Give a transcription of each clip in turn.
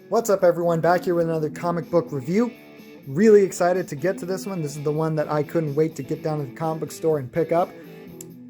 What's up everyone, back here with another comic book review. Really excited to get to this one. This is the one that I couldn't wait to get down to the comic book store and pick up.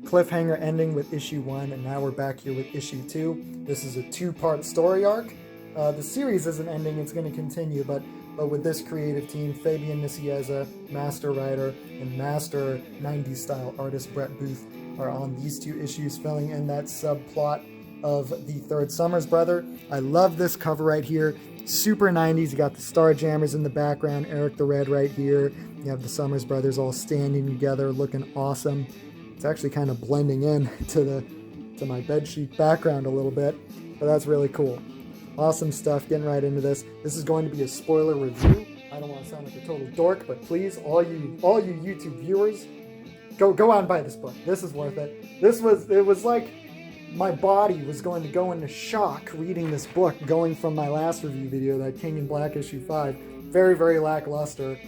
Cliffhanger ending with issue 1, and now we're back here with issue 2. This is a 2-part story arc. The series isn't ending, it's going to continue, but with this creative team, Fabian Nicieza, master writer, and master 90s style artist Brett Booth are on these 2 issues, filling in that subplot of the third Summers brother. I love this cover right here. Super 90s. You got the Starjammers in the background, Eric the Red right here. You have the Summers brothers all standing together, looking awesome. It's actually kind of blending in to my bedsheet background a little bit, but that's really cool. Awesome stuff. Getting right into this. This is going to be a spoiler review. I don't want to sound like a total dork, but please, all you YouTube viewers, go out and buy this book. This is worth it. It was like my body was going to go into shock reading this book, going from my last review video, that King in Black issue 5, very, very lackluster,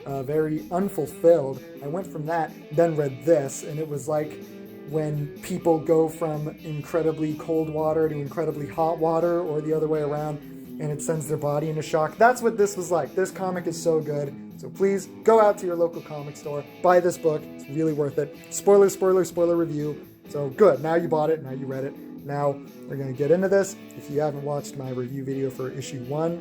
very unfulfilled. I went from that, then read this, and it was like when people go from incredibly cold water to incredibly hot water, or the other way around, and it sends their body into shock. That's what this was like. This comic is so good. So please, go out to your local comic store, buy this book. It's really worth it. Spoiler review. So good, now you bought it, now you read it. Now we're going to get into this. If you haven't watched my review video for issue 1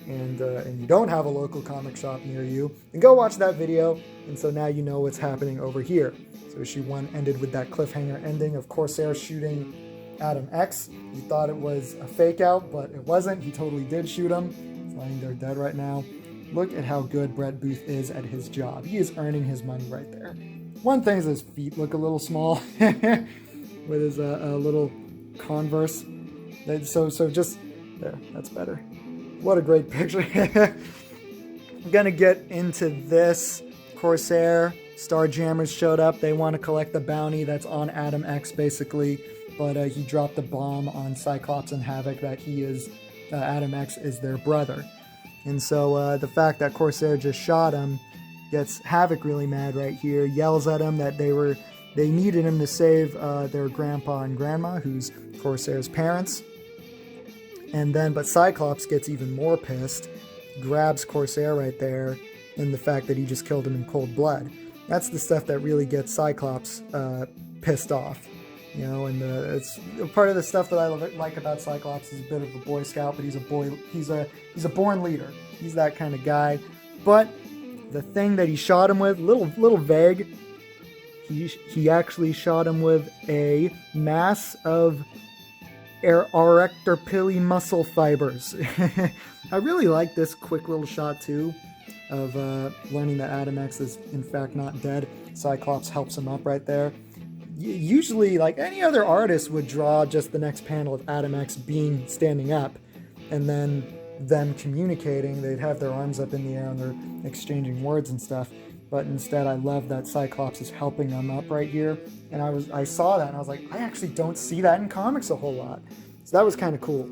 and you don't have a local comic shop near you, then go watch that video. And so now you know what's happening over here. So issue 1 ended with that cliffhanger ending of Corsair shooting Adam X. You thought it was a fake out, but it wasn't. He totally did shoot him. He's lying there dead right now. Look at how good Brett Booth is at his job. He is earning his money right there. One thing is his feet look a little small with his little Converse. So just there, that's better. What a great picture. I'm gonna get into this. Corsair, Starjammers showed up. They want to collect the bounty that's on Adam X basically, but he dropped a bomb on Cyclops and Havoc that he is Adam X is their brother, and so the fact that Corsair just shot him gets Havoc really mad right here, yells at him that they needed him to save their grandpa and grandma, who's Corsair's parents. And then, but Cyclops gets even more pissed, grabs Corsair right there, and the fact that he just killed him in cold blood. That's the stuff that really gets Cyclops pissed off. You know, and it's part of the stuff that I like about Cyclops. He's a bit of a Boy Scout, but he's a born leader. He's that kind of guy. But the thing that he shot him with, little vague. He actually shot him with a mass of erector pili muscle fibers. I really like this quick little shot too, of learning that Adam X is in fact not dead. Cyclops helps him up right there. Usually, like any other artist would draw just the next panel of Adam X standing up, and then them communicating. They'd have their arms up in the air and they're exchanging words and stuff. But instead, I love that Cyclops is helping them up right here. And I saw that and I was like, I actually don't see that in comics a whole lot. So that was kind of cool.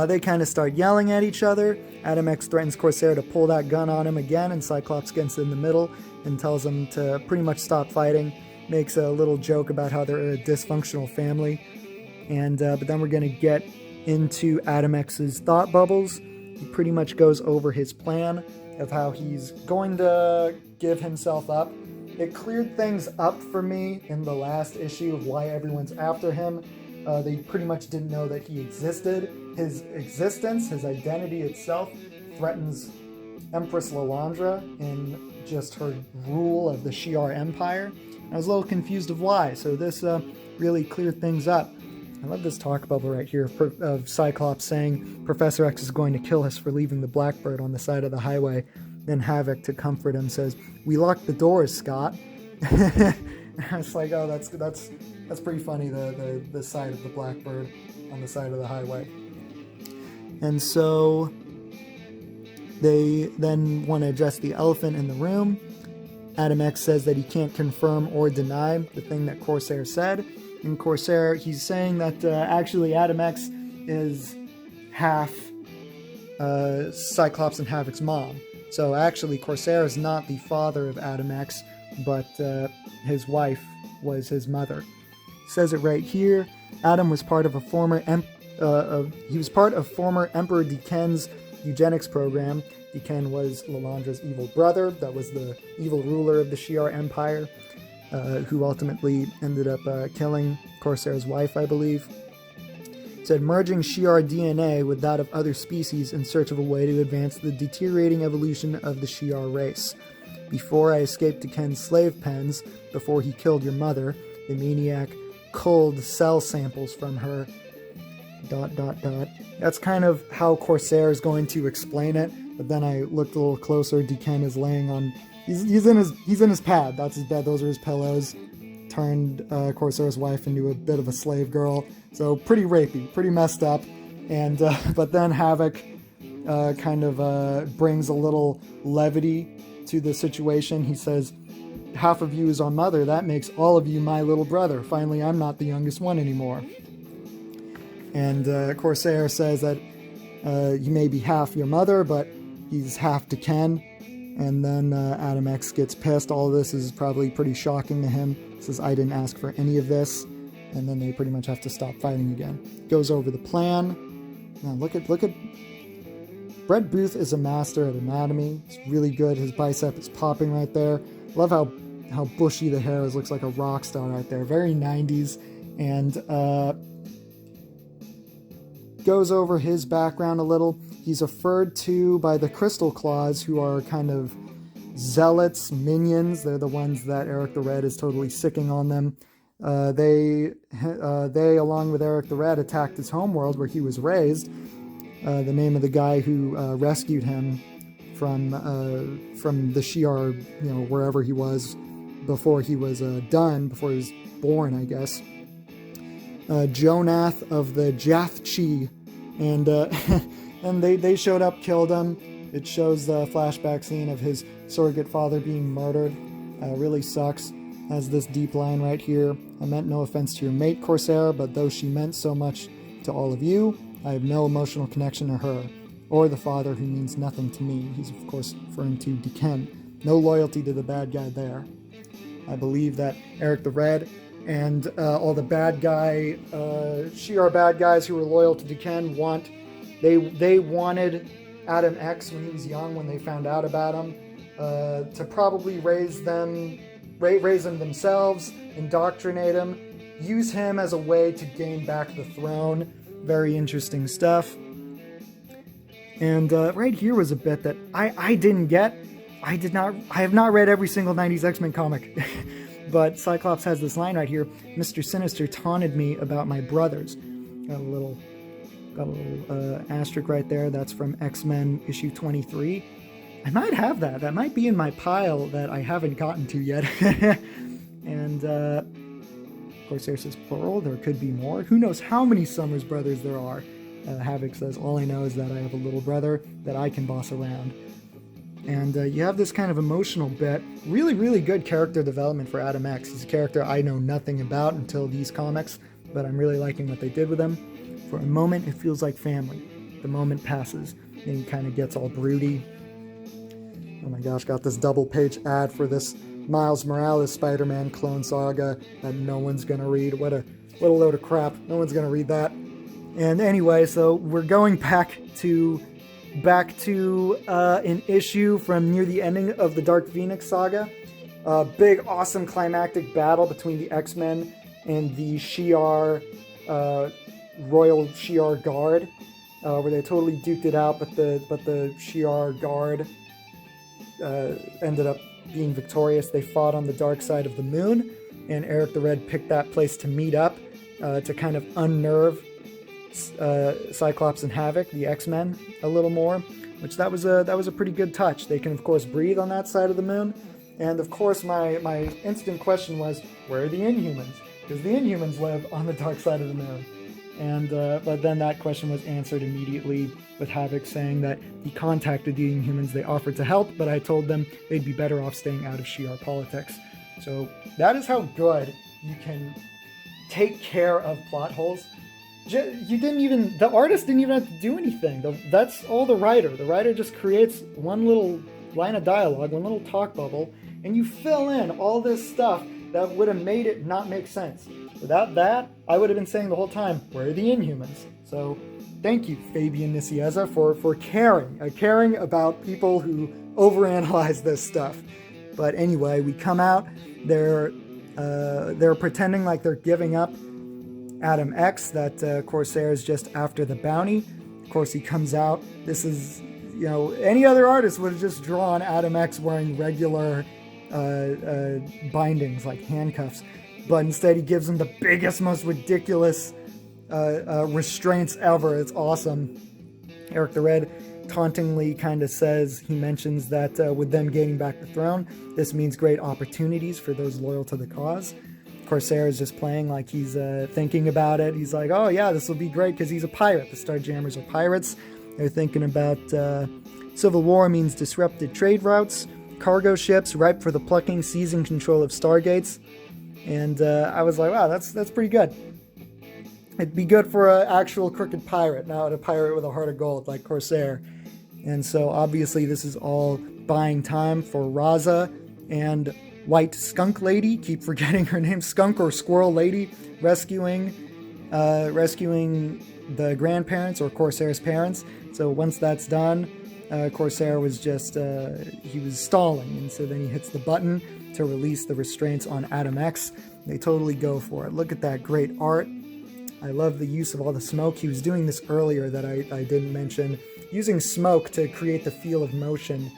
They kind of start yelling at each other. Adam X threatens Corsair to pull that gun on him again, and Cyclops gets in the middle and tells him to pretty much stop fighting. Makes a little joke about how they're a dysfunctional family. And but then we're going to get into Adam X's thought bubbles. He pretty much goes over his plan of how he's going to give himself up. It cleared things up for me in the last issue of why everyone's after him. They pretty much didn't know that he existed. His existence, his identity itself, threatens Empress Lalandra in just her rule of the Shi'ar Empire. I was a little confused of why, so this really cleared things up. I love this talk bubble right here of Cyclops saying Professor X is going to kill us for leaving the Blackbird on the side of the highway. Then Havoc, to comfort him, says, "We locked the doors, Scott." I was like, oh, that's pretty funny, the side of the Blackbird on the side of the highway. And so they then want to address the elephant in the room. Adam X says that he can't confirm or deny the thing that Corsair said. In Corsair, he's saying that actually Adam X is half Cyclops and Havoc's mom. So actually Corsair is not the father of Adam X, but his wife was his mother. He says it right here. Adam was part of a former he was part of former Emperor Deken's eugenics program. Deken was Lilandra's evil brother. That was the evil ruler of the Shi'ar Empire, who ultimately ended up killing Corsair's wife, I believe. It said, merging Shi'ar DNA with that of other species in search of a way to advance the deteriorating evolution of the Shi'ar race. Before I escaped Deken's slave pens, before he killed your mother, the maniac culled cell samples from her... ... That's kind of how Corsair is going to explain it. But then I looked a little closer. Deken is laying on... He's in his pad. That's his bed. Those are his pillows. Turned Corsair's wife into a bit of a slave girl. So pretty rapey, pretty messed up. And but then Havoc kind of brings a little levity to the situation. He says, half of you is our mother. That makes all of you my little brother. Finally, I'm not the youngest one anymore. And Corsair says that you may be half your mother, but he's half Deken. And then Adam X gets pissed. All of this is probably pretty shocking to him. He says, I didn't ask for any of this. And then they pretty much have to stop fighting again. Goes over the plan. Now look at Brett Booth is a master at anatomy. It's really good. His bicep is popping right there. Love how bushy the hair is. Looks like a rock star right there. Very 90s. And goes over his background a little. He's referred to by the Crystal Claws, who are kind of zealots, minions. They're the ones that Eric the Red is totally sicking on them. They, along with Eric the Red, attacked his homeworld where he was raised. The name of the guy who rescued him from the Shi'ar, wherever he was before he was before he was born, I guess. Jonath of the Jathchi, and and they showed up, killed him. It shows the flashback scene of his surrogate father being murdered. Really sucks. Has this deep line right here. I meant no offense to your mate, Corsair, but though she meant so much to all of you, I have no emotional connection to her, or the father who means nothing to me. He's of course referring to Deken. No loyalty to the bad guy there. I believe that Eric the Red and all the bad guy, Shi'ar bad guys who were loyal to Deken they wanted Adam X when he was young, when they found out about him, to probably raise him themselves, indoctrinate him, use him as a way to gain back the throne. Very interesting stuff. And right here was a bit that I didn't get. I have not read every single 90s X-Men comic. But Cyclops has this line right here. Mr. Sinister taunted me about my brothers. Got a little asterisk right there. That's from X-Men issue 23. I might have that. That might be in my pile that I haven't gotten to yet. And of course, there's this plural. There could be more. Who knows how many Summers brothers there are? Havoc says, all I know is that I have a little brother that I can boss around. And you have this kind of emotional bit. Really, really good character development for Adam X. He's a character I know nothing about until these comics, but I'm really liking what they did with him. For a moment, it feels like family. The moment passes, and he kind of gets all broody. Oh my gosh, got this double-page ad for this Miles Morales Spider-Man clone saga that no one's going to read. What a load of crap. No one's going to read that. And anyway, so we're going back to an issue from near the ending of the Dark Phoenix saga. Big, awesome climactic battle between the X-Men and the Shi'ar, Royal Shi'ar Guard, where they totally duked it out, but the Shi'ar Guard ended up being victorious. They fought on the dark side of the moon, and Eric the Red picked that place to meet up to kind of unnerve Cyclops and Havoc, the X-Men, a little more, which that was a pretty good touch. They can of course breathe on that side of the moon, and of course my instant question was, where are the Inhumans? Because the Inhumans live on the dark side of the moon. And but then that question was answered immediately with Havoc saying that he contacted the Inhumans. They offered to help, but I told them they'd be better off staying out of Shi'ar politics. So that is how good you can take care of plot holes. The artist didn't even have to do anything. That's all the writer. The writer just creates one little line of dialogue, one little talk bubble, and you fill in all this stuff that would have made it not make sense. Without that, I would have been saying the whole time, where are the Inhumans? So thank you, Fabian Nicieza, for caring about people who overanalyze this stuff. But anyway, we come out. They're pretending like they're giving up Adam X, that Corsair is just after the bounty. Of course, he comes out. This is, any other artist would have just drawn Adam X wearing regular bindings, like handcuffs. But instead, he gives him the biggest, most ridiculous restraints ever. It's awesome. Eric the Red tauntingly kind of mentions that with them gaining back the throne, this means great opportunities for those loyal to the cause. Corsair is just playing like he's thinking about it. He's like, oh yeah, this will be great because he's a pirate. The Starjammers are pirates. They're thinking about civil war means disrupted trade routes, cargo ships ripe for the plucking, seizing control of stargates. And I was like, wow, that's pretty good. It'd be good for an actual crooked pirate, not a pirate with a heart of gold like Corsair. And so obviously this is all buying time for Raza and White Skunk Lady, keep forgetting her name, Skunk or Squirrel Lady, rescuing the grandparents or Corsair's parents. So once that's done, Corsair was he was stalling, and so then he hits the button to release the restraints on Adam X. They totally go for it. Look at that great art. I love the use of all the smoke. He was doing this earlier that I didn't mention, using smoke to create the feel of motion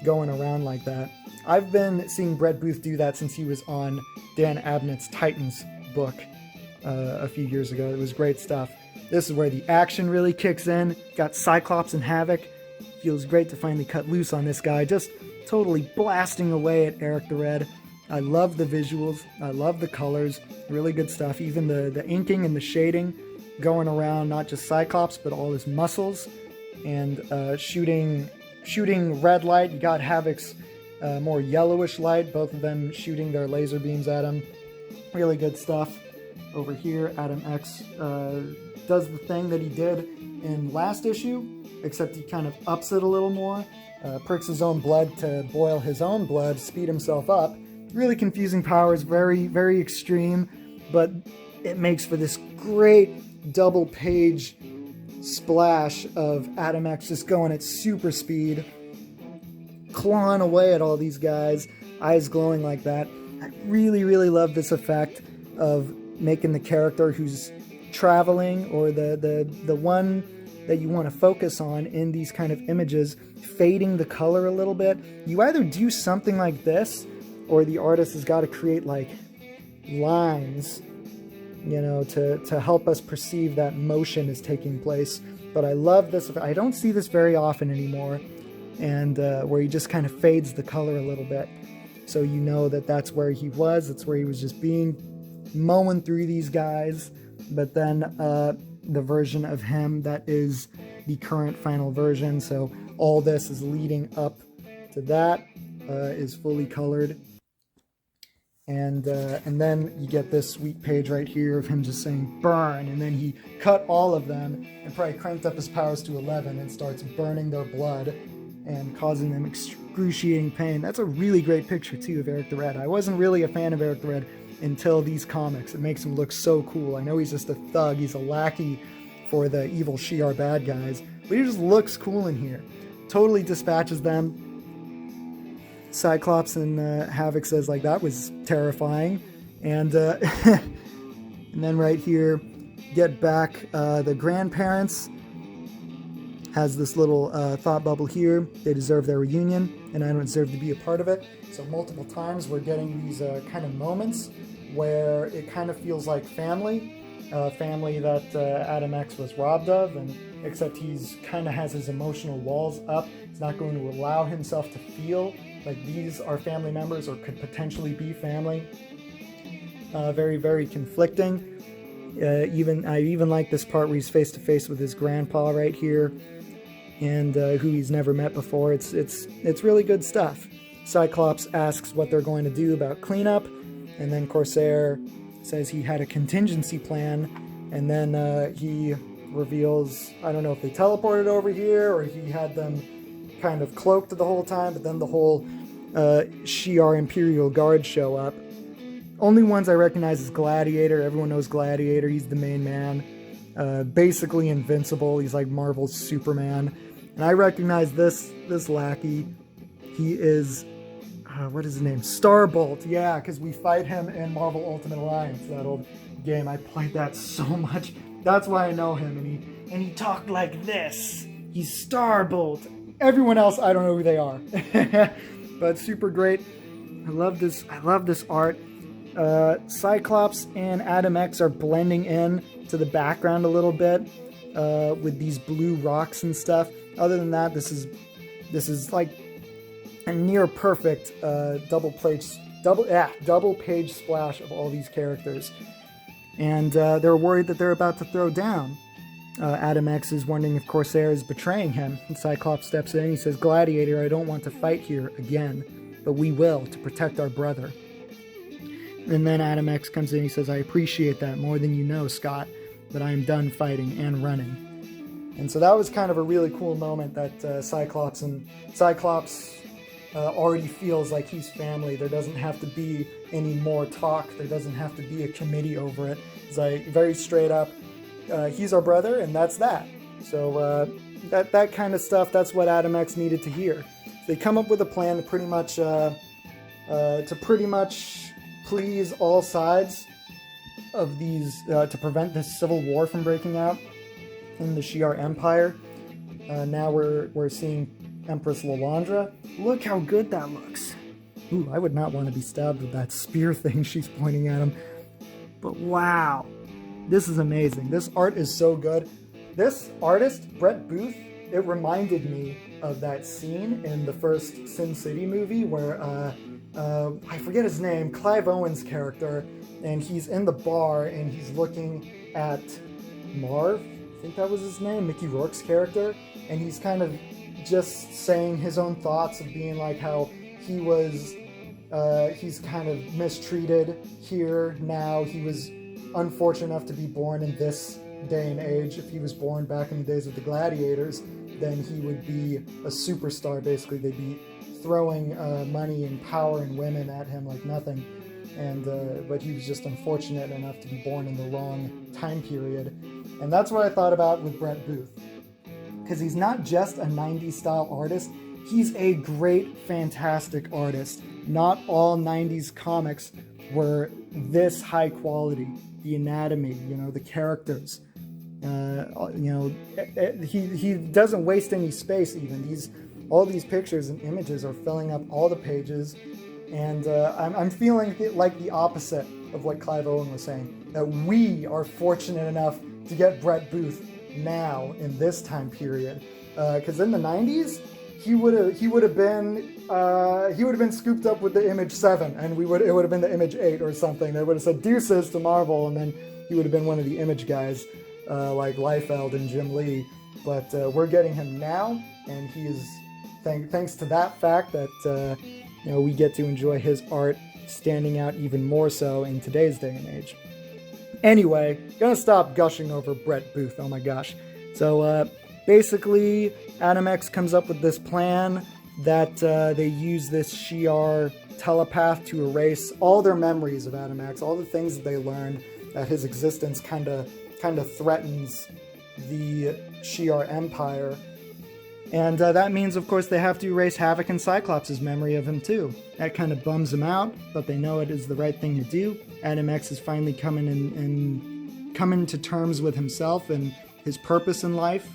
going around like that. I've been seeing Brett Booth do that since he was on Dan Abnett's Titans book a few years ago. It was great stuff. This is where the action really kicks in. Got Cyclops and Havoc. Feels great to finally cut loose on this guy. Just totally blasting away at Eric the Red. I love the visuals. I love the colors. Really good stuff. Even the inking and the shading going around not just Cyclops, but all his muscles. And shooting red light. You got Havoc's more yellowish light, both of them shooting their laser beams at him. Really good stuff. Over here, Adam X does the thing that he did in last issue, except he kind of ups it a little more, perks his own blood to boil his own blood, speed himself up. Really confusing powers, very, very extreme, but it makes for this great double page splash of Adam X just going at super speed, clawing away at all these guys, eyes glowing like that. I really, really love this effect of making the character who's traveling, or the one that you want to focus on in these kind of images, fading the color a little bit. You either do something like this, or the artist has got to create like lines, to help us perceive that motion is taking place. But I love this. I don't see this very often anymore. And where he just kind of fades the color a little bit. So you know that that's where he was. That's where he was just mowing through these guys. But then the version of him that is the current final version. So all this is leading up to that, is fully colored. And then you get this sweet page right here of him just saying burn, and then he cut all of them and probably cranked up his powers to 11 and starts burning their blood and causing them excruciating pain. That's a really great picture too of Eric the Red. I wasn't really a fan of Eric the Red until these comics. It makes him look so cool. I know he's just a thug, he's a lackey for the evil Shi'ar bad guys, but he just looks cool in here. Totally dispatches them. Cyclops and Havoc says like that was terrifying, and and then right here, get back the grandparents. Has this little thought bubble here. They deserve their reunion, and I don't deserve to be a part of it. So multiple times we're getting these kind of moments where it kind of feels like family that Adam X was robbed of, and except he's kind of has his emotional walls up. He's not going to allow himself to feel like these are family members or could potentially be family. Very, very conflicting. I even like this part where he's face to face with his grandpa right here, and who he's never met before. It's really good stuff. Cyclops asks what they're going to do about cleanup, and then Corsair says he had a contingency plan, and then he reveals, I don't know if they teleported over here or he had them kind of cloaked the whole time, but then the whole Shi'ar Imperial Guard show up. Only ones I recognize is Gladiator. Everyone knows Gladiator. He's the main man. basically invincible. He's like Marvel's Superman. And I recognize this lackey. He is, what is his name? Starbolt. Yeah, because we fight him in Marvel Ultimate Alliance, that old game. I played that so much. That's why I know him. And he talked like this. He's Starbolt. Everyone else, I don't know who they are. But super great. I love this art. Cyclops and Adam X are blending in to the background a little bit with these blue rocks and stuff. Other than that, this is like a near perfect double page splash of all these characters. And they're worried that they're about to throw down. Adam X is wondering if Corsair is betraying him. And Cyclops steps in. He says, "Gladiator, I don't want to fight here again, but we will, to protect our brother." And then Adam X comes in. He says, "I appreciate that more than you know, Scott, but I am done fighting and running." And so that was kind of a really cool moment that Cyclops already feels like he's family. There doesn't have to be any more talk. There doesn't have to be a committee over it. It's like very straight up, he's our brother, and that's that. So that kind of stuff, that's what Adam X needed to hear. They come up with a plan to pretty much please all sides of these, to prevent this civil war from breaking out in the Shi'ar Empire. Now we're seeing Empress Lilandra. Look how good that looks. Ooh, I would not want to be stabbed with that spear thing she's pointing at him. But wow, this is amazing. This art is so good. This artist, Brett Booth, it reminded me of that scene in the first Sin City movie where, I forget his name, Clive Owen's character, and he's in the bar and he's looking at Marv, I think that was his name, Mickey Rourke's character, and he's kind of just saying his own thoughts of being like how he was, he's kind of mistreated here now. He was unfortunate enough to be born in this day and age. If he was born back in the days of the gladiators, then he would be a superstar. Basically, they'd be throwing money and power and women at him like nothing. And but he was just unfortunate enough to be born in the wrong time period. And that's what I thought about with Brett Booth. Because he's not just a 90s style artist, he's a great, fantastic artist. Not all 90s comics were this high quality. The anatomy, the characters. He doesn't waste any space even. All these pictures and images are filling up all the pages. And I'm feeling like the opposite of what Clive Owen was saying. That we are fortunate enough to get Brett Booth now in this time period, because in the 90s he would have been scooped up with the Image 7, and it would have been the Image 8 or something. They would have said deuces to Marvel, and then he would have been one of the Image guys, like Liefeld and Jim Lee. But we're getting him now, and he is thanks to that fact that we get to enjoy his art standing out even more so in today's day and age. Anyway, gonna stop gushing over Brett Booth. Oh my gosh. So basically, Adam X comes up with this plan that they use this Shi'ar telepath to erase all their memories of Adam X, all the things that they learned, that his existence kind of threatens the Shi'ar Empire. And that means, of course, they have to erase Havoc and Cyclops' memory of him too. That kind of bums them out, but they know it is the right thing to do. Adam X is finally coming to terms with himself and his purpose in life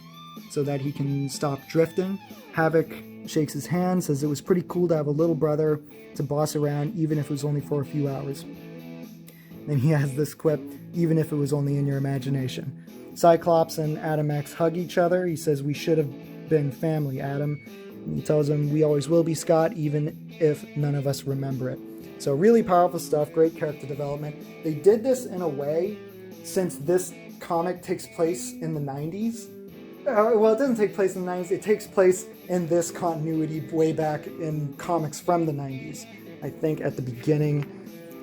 so that he can stop drifting. Havoc shakes his hand, says it was pretty cool to have a little brother to boss around, even if it was only for a few hours. Then he has this quip, even if it was only in your imagination. Cyclops and Adam X hug each other. He says, "We should have been family, Adam." And he tells him, "We always will be, Scott, even if none of us remember it." So really powerful stuff, great character development. They did this in a way, since this comic takes place in the 90s. Well, it doesn't take place in the 90s, it takes place in this continuity way back in comics from the 90s. I think at the beginning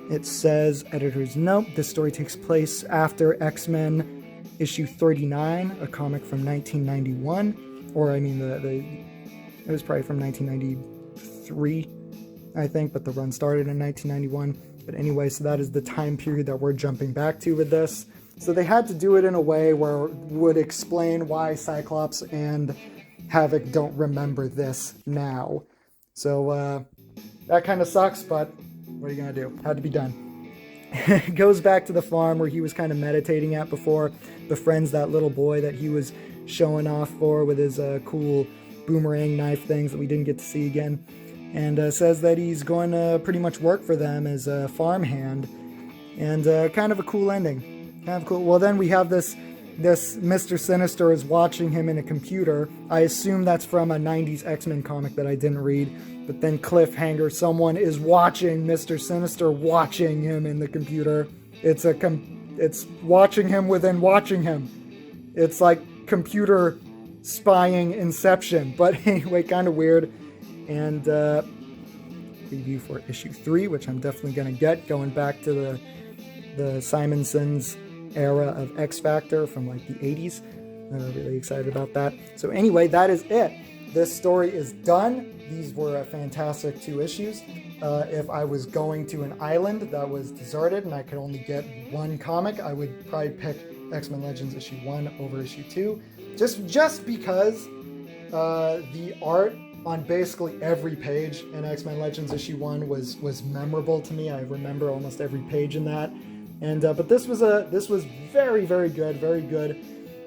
it says, editor's note, this story takes place after X-Men issue 39, a comic from 1991. Or, I mean, it was probably from 1993, I think, but the run started in 1991. But anyway, so that is the time period that we're jumping back to with this. So they had to do it in a way where it would explain why Cyclops and Havoc don't remember this now. So that kind of sucks, but what are you going to do? Had to be done. Goes back to the farm where he was kind of meditating at before, befriends that little boy that he was showing off for with his cool boomerang knife things that we didn't get to see again, and says that he's going to pretty much work for them as a farmhand, and kind of a cool ending. Kind of cool. Well, then we have this Mr. Sinister is watching him in a computer. I assume that's from a 90s X-Men comic that I didn't read. But then cliffhanger, someone is watching Mr. Sinister watching him in the computer. It's watching him within watching him. It's like computer spying Inception. But anyway, kind of weird. And review for issue 3, which I'm definitely going to get, going back to the Simonson's era of X Factor from like the 80s. Really excited about that. So anyway, that is it. This story is done. These were a fantastic 2 issues. If I was going to an island that was deserted and I could only get 1 comic, I would probably pick X-Men Legends issue 1 over issue 2. Just because the art on basically every page in X-Men Legends issue 1 was memorable to me. I remember almost every page in that. And but this was very, very good,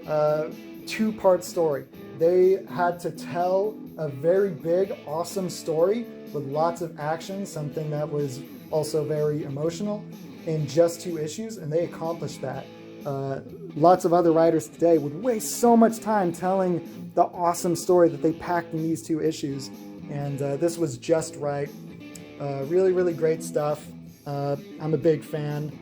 2-part story. They had to tell a very big, awesome story with lots of action, something that was also very emotional, in just 2 issues, and they accomplished that. Lots of other writers today would waste so much time telling the awesome story that they packed in these 2 issues, and this was just right. Really, really great stuff. I'm a big fan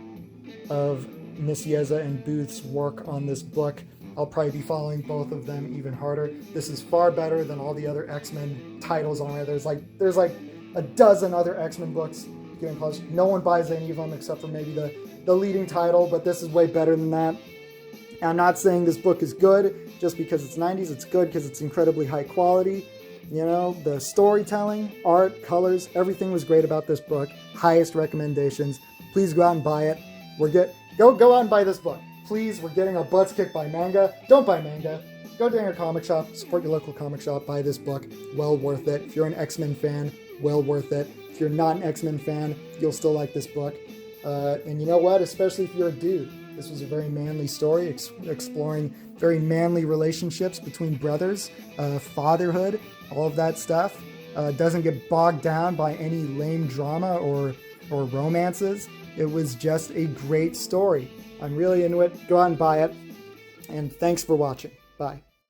of Nicieza and Booth's work on this book. I'll probably be following both of them even harder. This is far better than all the other X-Men titles on there. There's like a dozen other X-Men books getting published. No one buys any of them except for maybe the leading title, but this is way better than that. And I'm not saying this book is good just because it's 90s. It's good because it's incredibly high quality. You know, the storytelling, art, colors, everything was great about this book. Highest recommendations. Please go out and buy it. Go out and buy this book. Please, we're getting our butts kicked by manga. Don't buy manga. Go to your comic shop, support your local comic shop, buy this book. Well worth it. If you're an X-Men fan, well worth it. If you're not an X-Men fan, you'll still like this book. And you know what? Especially if you're a dude. This was a very manly story, exploring very manly relationships between brothers, fatherhood, all of that stuff. Doesn't get bogged down by any lame drama or romances. It was just a great story. I'm really into it. Go out and buy it. And thanks for watching. Bye.